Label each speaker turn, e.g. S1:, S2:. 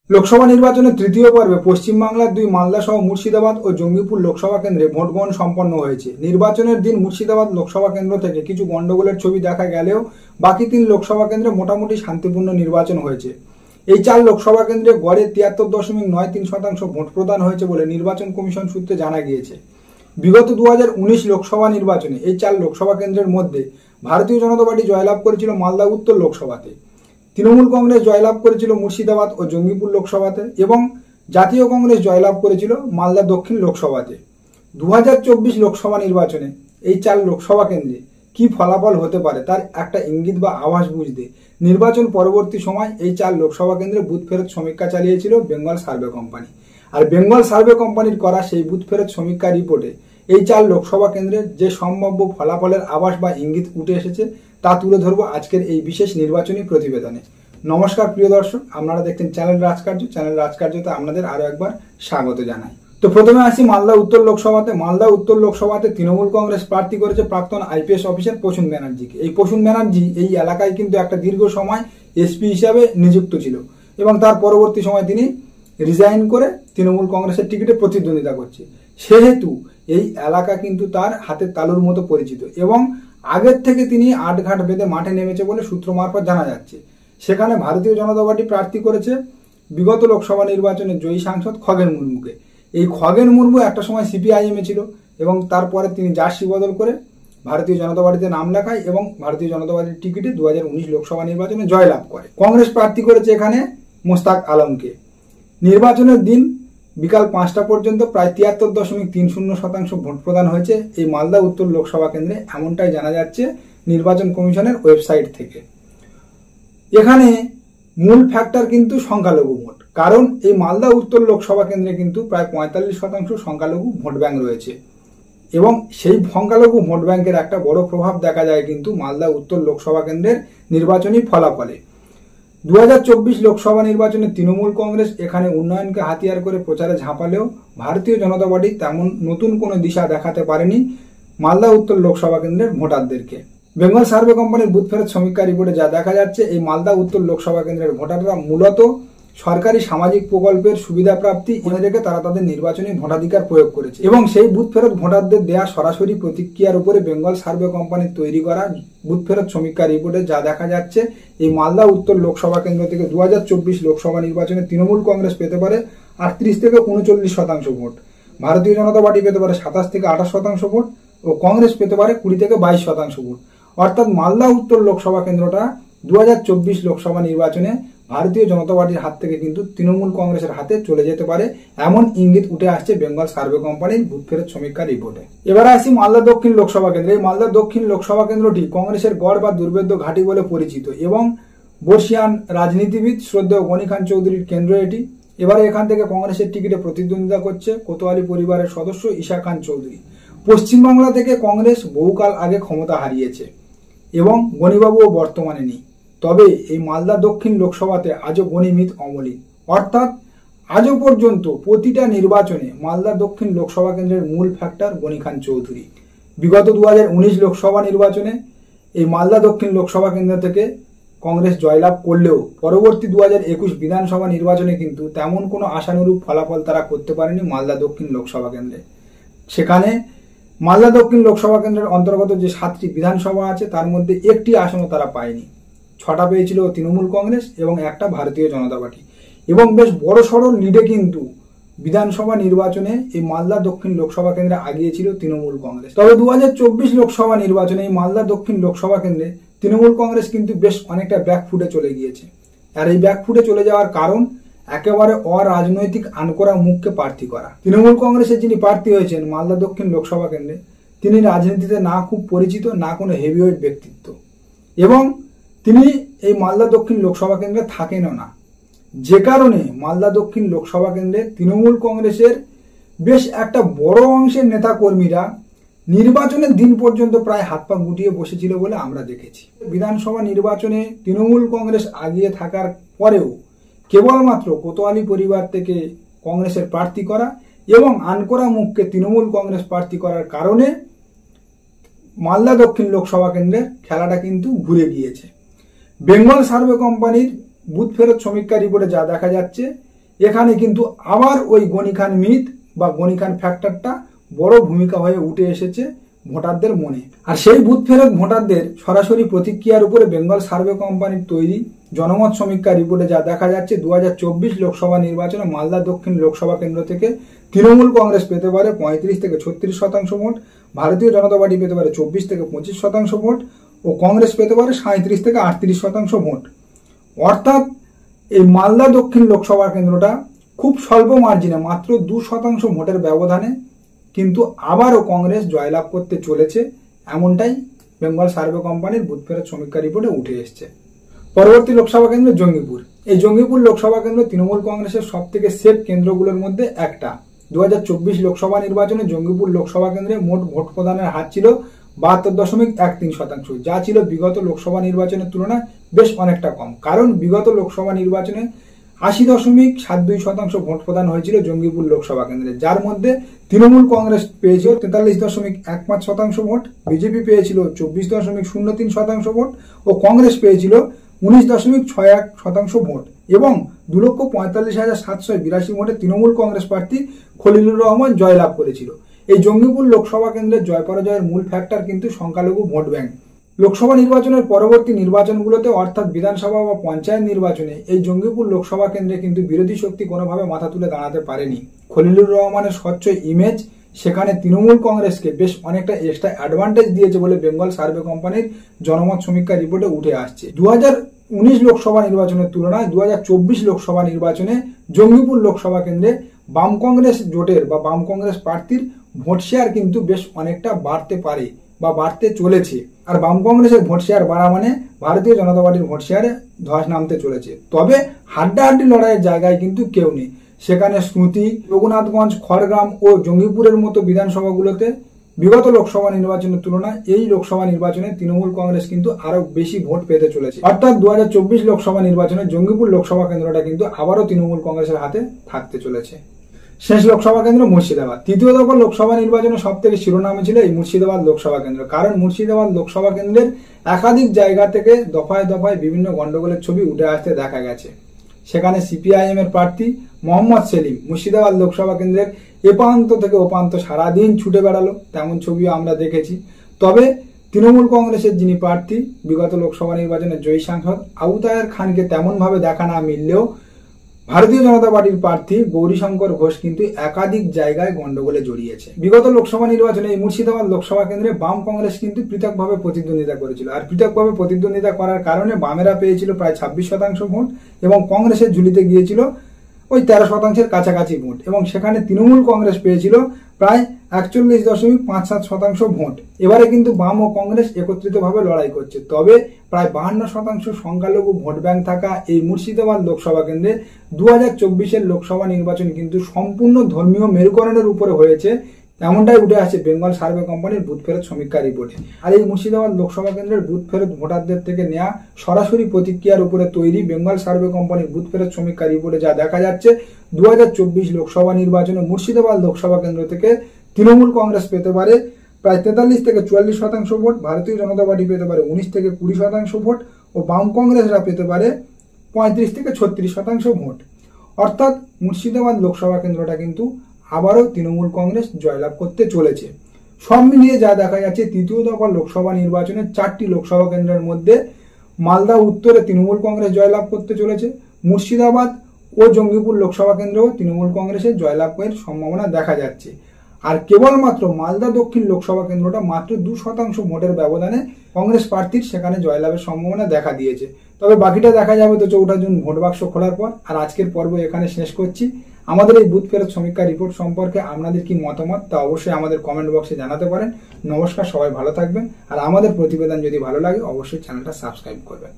S1: লোকসভা নির্বাচনের তৃতীয় পর্বে পশ্চিমবাংলার দুই মালদা সহ মুর্শিদাবাদ ও জঙ্গিপুর লোকসভা কেন্দ্রে ভোট গ্রহণ সম্পন্ন হয়েছে। নির্বাচনের দিন মুর্শিদাবাদ লোকসভা কেন্দ্র থেকে কিছু গন্ডগোলের ছবি দেখা গেলেও বাকি 3 লোকসভা কেন্দ্রে মোটামুটি শান্তিপূর্ণ নির্বাচন হয়েছে। এই 4 লোকসভা কেন্দ্রে গড়ে 73.93% ভোট প্রদান হয়েছে বলে নির্বাচন কমিশন সূত্রে জানা গিয়েছে। বিগত 2019 লোকসভা নির্বাচনে এই 4 লোকসভা কেন্দ্রের মধ্যে ভারতীয় জনতা পার্টি জয়লাভ করেছিল মালদা উত্তর লোকসভাতে, তৃণমূল কংগ্রেস জয়লাভ করেছিল মুর্শিদাবাদ ও জঙ্গিপুর লোকসভাতে এবং জাতীয় কংগ্রেস জয়লাভ করেছিল মালদা দক্ষিণ লোকসভাতে। 2024 লোকসভা নির্বাচনে এই 4 লোকসভা কেন্দ্রে কি ফলাফল হতে পারে তার একটা ইঙ্গিত বা আভাস বুঝতে নির্বাচন পরবর্তী সময় এই 4 লোকসভা কেন্দ্রে বুথ ফেরত সমীক্ষা চালিয়েছিল বেঙ্গল সার্ভে কোম্পানি। আর বেঙ্গল সার্ভে কোম্পানির করা সেই বুথ ফেরত সমীক্ষা রিপোর্টে এই 4 লোকসভা কেন্দ্রের যে সম্ভাব্য ফলাফলের আভাস বা ইঙ্গিত উঠে এসেছে তা তুলে ধরবো আজকের এই বিশেষ নির্বাচনী প্রতিবেদনে। নমস্কার প্রিয় দর্শক, আপনারা দেখছেন চ্যানেল রাজকার্যতে আপনাদের আরো একবার স্বাগত জানাই। তো প্রথমে আসি মালদা উত্তর লোকসভাতে। মালদা উত্তর লোকসভাতে তৃণমূল কংগ্রেস প্রার্থী করেছে প্রাক্তন আইপিএস অফিসার প্রসূন ব্যানার্জিকে। এই প্রসূন ব্যানার্জি এই এলাকায় কিন্তু একটা দীর্ঘ সময় এসপি হিসাবে নিযুক্ত ছিল এবং তার পরবর্তী সময় তিনি রিজাইন করে তৃণমূল কংগ্রেসের টিকিটে প্রতিদ্বন্দ্বিতা করছে। সেহেতু এই এলাকা কিন্তু তার হাতের তালুর মতো পরিচিত এবং আগের থেকে তিনি আটঘাট বেঁধে মাঠে নেমেছে বলে সূত্র মারফত জানা যাচ্ছে। সেখানে ভারতীয় জনতা পার্টি প্রার্থী করেছে বিগত লোকসভা নির্বাচনে জয়ী সাংসদ খগেন মুর্মুকে। এই খগেন মুর্মু একটা সময় সিপিআইএমে ছিল এবং তারপরে তিনি জার্সি বদল করে ভারতীয় জনতা পার্টিতে নাম লেখায় এবং ভারতীয় জনতা পার্টির টিকিটে 2019 লোকসভা নির্বাচনে জয়লাভ করে। কংগ্রেস প্রার্থী করেছে এখানে মোস্তাক আলমকে। নির্বাচনের দিন বিকাল 5টা পর্যন্ত প্রায় 73.30% ভোট প্রদান হয়েছে এই মালদা উত্তর লোকসভা কেন্দ্রে, এমনটাই জানা যাচ্ছে নির্বাচন কমিশনের ওয়েবসাইট থেকে। এখানে মূল ফ্যাক্টর কিন্তু সংখ্যালঘু ভোট, কারণ এই মালদা উত্তর লোকসভা কেন্দ্রে কিন্তু প্রায় 45% সংখ্যালঘু ভোট ব্যাংক রয়েছে এবং সেই সংখ্যালঘু ভোট ব্যাংকের একটা বড় প্রভাব দেখা যায় কিন্তু মালদা উত্তর লোকসভা কেন্দ্রের নির্বাচনী ফলাফলে। 2024 লোকসভা নির্বাচনে তৃণমূল কংগ্রেস এখানে উন্নয়নকে হাতিয়ার করে প্রচারে ঝাঁপালেও ভারতীয় জনতা পার্টি তেমন নতুন কোনো দিশা দেখাতে পারেনি মালদা উত্তর লোকসভা কেন্দ্রের ভোটারদেরকে। বেঙ্গল সার্ভে কোম্পানির বুথ ফেরত সমীক্ষা রিপোর্টে যা দেখা যাচ্ছে, এই মালদা উত্তর লোকসভা কেন্দ্রের ভোটাররা মূলত সরকারি সামাজিক প্রকল্পের সুবিধা প্রাপ্তি মনে রেখে তারা তাদের নির্বাচনী ভোটাধিকার প্রয়োগ করেছে এবং সেই বুথ ফেরত ভোটারদের দেয়া সরাসরি প্রতিক্রিয়ার উপরে বেঙ্গল সার্ভে কোম্পানির তৈরি করা বুথ ফেরত সমীক্ষা রিপোর্টে যা দেখা যাচ্ছে, এই মালদা উত্তর লোকসভা কেন্দ্র থেকে 2024 লোকসভা নির্বাচনে তৃণমূল কংগ্রেস পেতে পারে 38 থেকে 39% ভোট, ভারতীয় জনতা পার্টি পেতে পারে 27 থেকে 28% ভোট ও কংগ্রেস পেতে পারে 20 থেকে 22% ভোট। অর্থাৎ মালদা উত্তর লোকসভা কেন্দ্রটা 2024 লোকসভা নির্বাচনে ভারতীয় জনতা পার্টির হাত থেকে কিন্তু তৃণমূল কংগ্রেসের হাতে চলে যেতে পারে, এমন ইঙ্গিত উঠে আসছে বেঙ্গল সার্ভে কোম্পানির বুথ ফেরত সমীক্ষা রিপোর্টে। এবার আসি মালদা দক্ষিণ লোকসভা কেন্দ্রে। এই মালদা দক্ষিণ লোকসভা কেন্দ্রটি কংগ্রেসের গড় বা দুর্ভেদ্য ঘাঁটি বলে পরিচিত এবং বর্ষিয়ান রাজনীতিবিদ শ্রদ্ধেয় গনি খান চৌধুরীর কেন্দ্র এটি। এবারে এখান থেকে কংগ্রেসের টিকিটে প্রতিদ্বন্দ্বিতা করছে কোতোয়ালি পরিবারের সদস্য ঈশা খান চৌধুরী। পশ্চিমবাংলা থেকে কংগ্রেস বহুকাল আগে ক্ষমতা হারিয়েছে এবং গনিবাবুও বর্তমানে নেই, তবে এই মালদা দক্ষিণ লোকসভাতে আজও গণিমিত অমলিন, অর্থাৎ আজও পর্যন্ত প্রতিটা নির্বাচনে মালদা দক্ষিণ লোকসভা কেন্দ্রের মূল ফ্যাক্টর গনি খান চৌধুরী। বিগত 2019 লোকসভা নির্বাচনে এই মালদা দক্ষিণ লোকসভা কেন্দ্র থেকে কংগ্রেস জয়লাভ করলেও পরবর্তী 2021 বিধানসভা নির্বাচনে কিন্তু তেমন কোনো আশানুরূপ ফলাফল তারা করতে পারেনি মালদা দক্ষিণ লোকসভা কেন্দ্রে। সেখানে মালদা দক্ষিণ লোকসভা কেন্দ্রের অন্তর্গত যে 7টি বিধানসভা আছে তার মধ্যে একটি আসনও তারা পায়নি। 6টা পেয়েছিল তৃণমূল কংগ্রেস এবং একটা ভারতীয় জনতা পার্টি এবং বেশ বড় সড়ো লিডে কিন্তু বিধানসভা নির্বাচনে এই মালদা দক্ষিণ লোকসভা কেন্দ্রে আগিয়েছিল তৃণমূল কংগ্রেস। তবে 2024 লোকসভা নির্বাচনে এই মালদা দক্ষিণ লোকসভা কেন্দ্রে তৃণমূল কংগ্রেস কিন্তু বেশ অনেকটা ব্যাকফুটে চলে গিয়েছে। আর এই ব্যাকফুটে চলে যাওয়ার কারণ একেবারে অরাজনৈতিক আনকোরা মুখকে প্রার্থী করা। তৃণমূল কংগ্রেসের যিনি প্রার্থী হয়েছেন মালদা দক্ষিণ লোকসভা কেন্দ্রে, তিনি রাজনীতিতে না খুব পরিচিত, না কোনো হেভিওয়েট ব্যক্তিত্ব এবং তিনি এই মালদা দক্ষিণ লোকসভা কেন্দ্রে থাকেনও না, যে কারণে মালদা দক্ষিণ লোকসভা কেন্দ্রে তৃণমূল কংগ্রেসের বেশ একটা বড় অংশের নেতা কর্মীরা নির্বাচনের দিন পর্যন্ত প্রায় হাত পা গুটিয়ে বসেছিল বলে আমরা দেখেছি। বিধানসভা নির্বাচনে তৃণমূল কংগ্রেস আগিয়ে থাকার পরেও কেবলমাত্র কোতোয়ালি পরিবার থেকে কংগ্রেসের প্রার্থী করা এবং আনকোরা মুখকে তৃণমূল কংগ্রেস প্রার্থী করার কারণে মালদা দক্ষিণ লোকসভা কেন্দ্রের খেলাটা কিন্তু ঘুরে গিয়েছে। বেঙ্গল সার্ভে কোম্পানির বুথ ফেরত সমীক্ষা রিপোর্টে যা দেখা যাচ্ছে, এখানে কিন্তু আবার ওই গনি খান মিথ বা গনি খান ফ্যাক্টরটা বড় ভূমিকা হয়ে উঠে এসেছে ভোটারদের মনে। আর সেই বুথ ফেরত ভোটারদের সরাসরি প্রতিক্রিয়ার উপরে বেঙ্গল সার্ভে কোম্পানির তৈরি জনমত সমীক্ষা রিপোর্টে যা দেখা যাচ্ছে, 2024 লোকসভা নির্বাচনে মালদা দক্ষিণ লোকসভা কেন্দ্র থেকে তৃণমূল কংগ্রেস পেতে পারে 35 থেকে 36% ভোট, ভারতীয় জনতা পার্টি পেতে পারে 24 থেকে 25% ভোট ও কংগ্রেস পেতে পারে 37 থেকে 38% ভোট। অর্থাৎ এই মালদা দক্ষিণ লোকসভা কেন্দ্রটা খুব স্বল্প মার্জিনে মাত্র 2% ভোটের ব্যবধানে কিন্তু আবারও কংগ্রেস জয়লাভ করতে চলেছে, এমনটাই বেঙ্গল সার্ভে কোম্পানির বুথ ফেরত সমীক্ষা রিপোর্টে উঠে এসছে। পরবর্তী লোকসভা কেন্দ্র জঙ্গিপুর। এই জঙ্গিপুর লোকসভা কেন্দ্র তৃণমূল কংগ্রেসের সব থেকে সেফ কেন্দ্রগুলোর মধ্যে একটা। 2024 লোকসভা নির্বাচনে জঙ্গিপুর লোকসভা কেন্দ্রে মোট ভোট প্রদানের হার ছিল 72.13%, যা ছিল বিগত লোকসভা নির্বাচনের তুলনায় বেশ অনেকটা কম। কারণ বিগত লোকসভা নির্বাচনে 80.72% ভোট প্রদান হয়েছিল জঙ্গিপুর লোকসভা কেন্দ্রে, যার মধ্যে তৃণমূল কংগ্রেস পেয়েছিল 43.15% ভোট, বিজেপি পেয়েছিল 24.03% ভোট ও কংগ্রেস পেয়েছিল 19.61% ভোট এবং 2,45,782 ভোটে তৃণমূল কংগ্রেস প্রার্থী খলিলুর রহমান জয়লাভ করেছিল। এই জঙ্গিপুর লোকসভা কেন্দ্রের জয় পরাজয়ের মূল ফ্যাক্টর কিন্তু সংখ্যালঘু ভোট ব্যাংক। লোকসভা নির্বাচনের পরবর্তী নির্বাচনগুলোতে অর্থাৎ বিধানসভা বা পঞ্চায়েত নির্বাচনে এই জঙ্গিপুর লোকসভা কেন্দ্রে কিন্তু বিরোধী শক্তি কোনোভাবে মাথা তুলে দাঁড়াতে পারেনি। খলিলুর রহমানের স্বচ্ছ ইমেজ সেখানে তৃণমূল কংগ্রেসকে বেশ অনেকটা এক্সট্রা অ্যাডভান্টেজ দিয়েছে বলে বেঙ্গল সার্ভে কোম্পানির জনমত সমীক্ষা রিপোর্টে উঠে আসছে। 2019 লোকসভা নির্বাচনের তুলনায় 2024 লোকসভা নির্বাচনে জঙ্গিপুর লোকসভা কেন্দ্রে বাম কংগ্রেস জোটের বা বাম কংগ্রেস প্রার্থীর ভোট শেয়ার কিন্তু বেশ অনেকটা বাড়তে পারে বা বাড়তে চলেছে। আর বাম কংগ্রেসের ভোট শেয়ার বাড়া মানে ভারতীয় জনতা পার্টির ভোট শেয়ারে ধস নামতে চলেছে। তবে হাড্ডাহাড্ডি লড়াইয়ের জায়গায় কিন্তু কেউ নেই। সেখানে স্মৃতি, রঘুনাথগঞ্জ, খড়গ্রাম ও জঙ্গিপুরের মতো বিধানসভাগুলোতে বিগত লোকসভা নির্বাচনের তুলনায় এই লোকসভা নির্বাচনে তৃণমূল কংগ্রেস কিন্তু আরো বেশি ভোট পেতে চলেছে। অর্থাৎ 2024 লোকসভা নির্বাচনে জঙ্গিপুর লোকসভা কেন্দ্রটা কিন্তু আবারও তৃণমূল কংগ্রেসের হাতে থাকতে চলেছে। শেষ লোকসভা কেন্দ্র মুর্শিদাবাদ। তৃতীয় দফা লোকসভা নির্বাচনে সব থেকে শিরোনামে ছিল এই মুর্শিদাবাদ লোকসভা কেন্দ্র। কারণ মুর্শিদাবাদ লোকসভা কেন্দ্রের একাধিক জায়গা থেকে দফায় দফায় বিভিন্ন গন্ডগোলের ছবি উঠে আসতে দেখা গেছে। সেখানে সিপিআইএম এর প্রার্থী মোহাম্মদ সেলিম মুর্শিদাবাদ লোকসভা কেন্দ্রের এপান্ত থেকে ওপান্ত সারাদিন ছুটে বেড়ালো, তেমন ছবিও আমরা দেখেছি। তবে তৃণমূল কংগ্রেসের যিনি প্রার্থী বিগত লোকসভা নির্বাচনের জয়ী সাংসদ আবু তাহের খানকে তেমন ভাবে দেখা না মিললেও ভারতীয় জনতা পার্টির প্রার্থী গৌরীশঙ্কর ঘোষ কিন্তু একাধিক জায়গায় গন্ডগোলে জড়িয়েছে। বিগত লোকসভা নির্বাচনে এই মুর্শিদাবাদ লোকসভা কেন্দ্রে বাম কংগ্রেস কিন্তু পৃথকভাবে প্রতিদ্বন্দ্বিতা করেছিল। আর পৃথকভাবে প্রতিদ্বন্দ্বিতা করার কারণে বামেরা পেয়েছিল প্রায় 26% ভোট এবং কংগ্রেসের ঝুলিতে গিয়েছিল ওই 13% কাছাকাছি ভোট এবং সেখানে তৃণমূল কংগ্রেস পেয়েছিল প্রায় 41.57% ভোট। এবারে কিন্তু বাম ও কংগ্রেস একত্রিতভাবে লড়াই করছে। তবে প্রায় 52% সংখ্যালঘু ভোট ব্যাংক থাকা এই মুর্শিদাবাদ লোকসভা কেন্দ্রে 2024 লোকসভা নির্বাচন কিন্তু সম্পূর্ণ ধর্মীয় মেরুকরণের উপরে হয়েছে, এমনটাই উঠে আসছে বেঙ্গল সার্ভে কোম্পানির বুথ ফেরত সমীক্ষা রিপোর্টে। আর এই মুর্শিদাবাদ লোকসভা কেন্দ্রের বুথ ফেরত ভোটারদের থেকে নেওয়া সরাসরি প্রতিক্রিয়ার উপরে তৈরি বেঙ্গল সার্ভে কোম্পানির বুথ ফেরত সমীক্ষা রিপোর্টে যা দেখা যাচ্ছে, 2024 লোকসভা নির্বাচনে মুর্শিদাবাদ লোকসভা কেন্দ্র থেকে তৃণমূল কংগ্রেস পেতে পারে প্রায় 43 থেকে 44% ভোট, ভারতীয় জনতা পার্টি পেতে পারে 19 থেকে 20% ভোট ও বাম কংগ্রেসরা পেতে পারে 35 থেকে 36% ভোট। অর্থাৎ মুর্শিদাবাদ লোকসভা কেন্দ্রটা কিন্তু আবারও তৃণমূল কংগ্রেস জয়লাভ করতে চলেছে। সব মিলিয়ে যা দেখা যাচ্ছে, তৃতীয় দফা লোকসভা নির্বাচনে 4টি লোকসভা কেন্দ্রের মধ্যে মালদা উত্তরে তৃণমূল কংগ্রেস জয়লাভ করতে চলেছে, মুর্শিদাবাদ ও জঙ্গিপুর লোকসভা কেন্দ্রেও তৃণমূল কংগ্রেসের জয়লাভের সম্ভাবনা দেখা যাচ্ছে। আর কেবলমাত্র মালদা দক্ষিণ লোকসভা কেন্দ্রটা মাত্র 2% ভোটের ব্যবধানে কংগ্রেস প্রার্থীর সেখানে জয়লাভের সম্ভাবনা দেখা দিয়েছে। তবে বাকিটা দেখা যাবে তো 4 জুন ভোট বাক্স খোলার পর। আর আজকের পর্ব এখানে শেষ করছি। আমাদের এই বুথ ফেরত সমীক্ষা রিপোর্ট সম্পর্কে আপনাদের কি মতামত তা অবশ্যই আমাদের কমেন্ট বক্সে জানাতে পারেন। নমস্কার, সবাই ভালো থাকবেন। আর আমাদের প্রতিবেদন যদি ভালো লাগে অবশ্যই চ্যানেলটা সাবস্ক্রাইব করবেন।